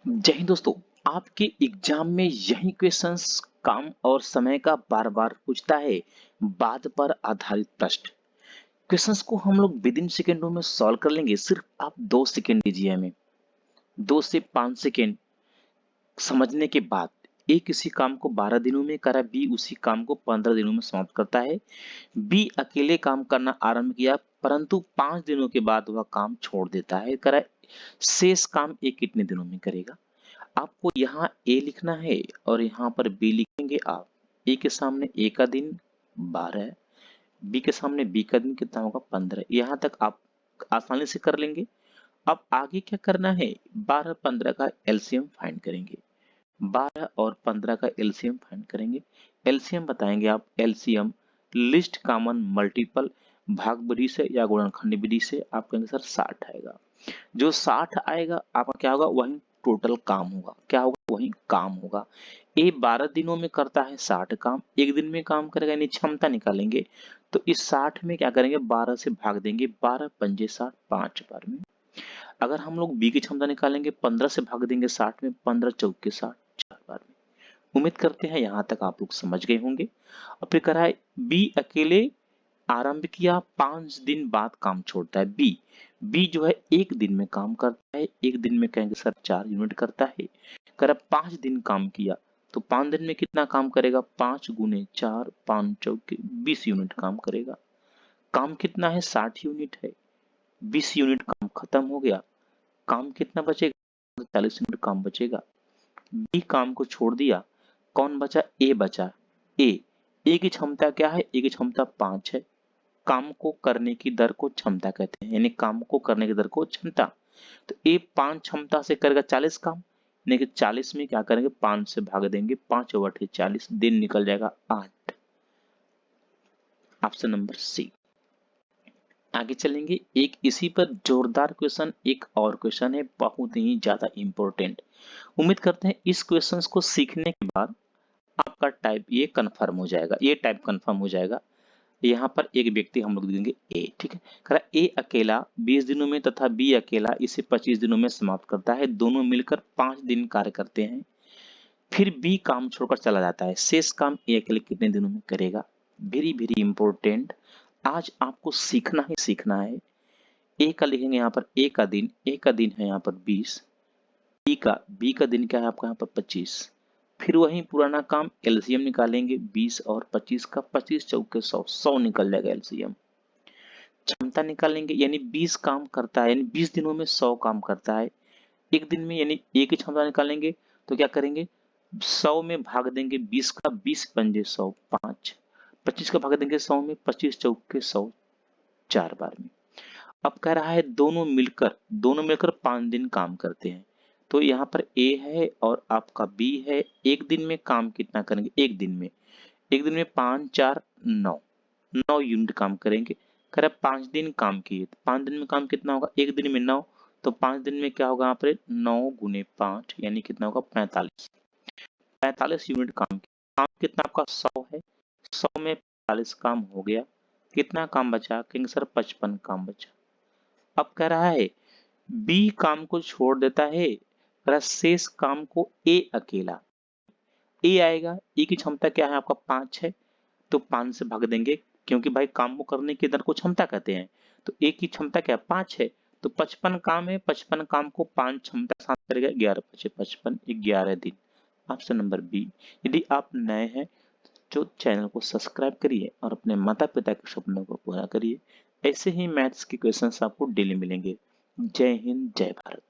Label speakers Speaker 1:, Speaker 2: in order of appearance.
Speaker 1: जय हिंद दोस्तों। आपके एग्जाम में यही क्वेश्चंस काम और समय का बार बार पूछता है। बाद पर आधारित प्रश्न क्वेश्चंस को हम लोग विद इन सेकेंडों में सॉल्व कर लेंगे। सिर्फ आप 2 सेकेंड दीजिए हमें, 2 से 5 सेकेंड समझने के बाद। ए किसी काम को 12 दिनों में करा, बी उसी काम को 15 दिनों में समाप्त करता है। बी अकेले काम करना आरंभ किया परंतु 5 दिनों के बाद वह काम छोड़ देता है। करा शेष काम ए कितने दिनों में करेगा। आपको यहाँ ए लिखना है और यहाँ पर बी लिखेंगे आप। ए के सामने ए का दिन 12, बी के सामने बी का दिन कितना होगा 15। यहाँ तक आप आसानी से कर लेंगे। अब आगे क्या करना है, 12-15 का एलसीएम फाइंड करेंगे। 12 और 15 का एलसीएम फाइंड करेंगे। एलसीएम बताएंगे आप, एलसीएम लिस्ट कॉमन मल्टीपल भाग विधि से या गुणनखंड विधि से आप कहेंगे सर 60 आएगा। जो 60 आएगा आपका क्या होगा, वही टोटल काम होगा। क्या होगा, वही काम होगा। ए 12 दिनों में करता है 60 काम, एक दिन में काम करेगा, यानी क्षमता निकालेंगे। तो इस 60 में क्या करेंगे, 12 से भाग देंगे, 12 पंजे 60, 5 बार में। अगर हम लोग बी की क्षमता निकालेंगे, 15 से भाग देंगे 60 में, 15 चौके 60, 4 बार में। उम्मीद करते हैं यहाँ तक आप लोग समझ गए होंगे। और फिर कह रहा है बी अकेले आरंभ किया, 5 दिन बाद काम छोड़ता है। बी जो है एक दिन में काम करता है, एक दिन में कहेंगे सर 4 यूनिट करता है। कर 5 दिन काम किया तो 5 दिन में कितना काम करेगा, 5 गुने 4, 5 चौके 20 यूनिट काम करेगा। काम कितना है, 60 यूनिट है। 20 यूनिट काम खत्म हो गया, काम कितना बचेगा, 40 यूनिट काम बचेगा। बी काम को छोड़ दिया, कौन बचा, ए बचा। ए की क्षमता क्या है, ए की क्षमता 5 है। काम को करने की दर को क्षमता कहते हैं, यानी काम को करने की दर को क्षमता। तो ए 5 क्षमता से करेगा 40 काम, यानी कि 40 में क्या करेंगे, 5 से भाग देंगे, 5/8 40, दिन निकल जाएगा 8। Option number C. आगे चलेंगे, एक इसी पर जोरदार क्वेश्चन, एक और क्वेश्चन है बहुत ही ज्यादा इंपॉर्टेंट। उम्मीद करते हैं इस क्वेश्चन को सीखने के बाद आपका टाइप ये कंफर्म हो जाएगा, ये टाइप कंफर्म हो जाएगा। यहाँ पर एक व्यक्ति हम लोग देंगे ए, ठीक है। कह रहा ए अकेला 20 दिनों में तथा बी अकेला इसे 25 दिनों में समाप्त करता है। दोनों मिलकर 5 दिन कार्य करते हैं, फिर बी काम छोड़कर चला जाता है। शेष काम ए अकेले कितने दिनों में करेगा। वेरी वेरी इंपॉर्टेंट, आज आपको सीखना ही सीखना है। ए का लिखेंगे यहाँ पर, ए का दिन है यहाँ पर 20, बी का दिन क्या है आपका यहाँ पर 25। फिर वही पुराना काम, एलसीएम निकालेंगे 20 और 25 का, 25 चौके 100, 100 निकल जाएगा एलसीएम। क्षमता निकालेंगे, यानी 20 काम करता है, यानी 20 दिनों में 100 काम करता है। एक दिन में यानी ए की क्षमता निकालेंगे तो क्या करेंगे, 100 में भाग देंगे 20 का, 20 पंजे 100, 5, 25 का भाग देंगे 100 में, 25 चौके 100, 4 बार में। अब कह रहा है दोनों मिलकर 5 दिन काम करते हैं। तो यहाँ पर ए है और आपका बी है। एक दिन में काम कितना करेंगे, एक दिन में 5 4 9, 9 यूनिट काम करेंगे। कह रहा है 5 दिन काम किए, तो 5 दिन में काम कितना होगा, एक दिन में 9, तो 5 दिन में क्या होगा यहाँ पर 9 गुने 5, यानी कितना होगा 45। 45 यूनिट काम किया। काम कितना आपका 100 है, 100 में 45 काम हो गया, कितना काम बचा, कहेंगे सर 55 काम बचा। अब कह रहा है बी काम को छोड़ देता है, शेष काम को ए अकेला, ए आएगा, ए की क्षमता क्या है आपका 5 है, तो 5 से भाग देंगे, क्योंकि भाई काम को करने की दर को क्षमता कहते हैं। तो ए की क्षमता क्या है 5 है, तो 55 काम है, 55 काम को 5 क्षमता साथ करेगा, 11 5 55, 11 दिन। Option number B. यदि आप नए हैं तो चैनल को सब्सक्राइब करिए और अपने माता पिता के सपनों को पूरा करिए। ऐसे ही मैथ्स के क्वेश्चंस आपको डेली मिलेंगे। जय हिंद, जय भारत।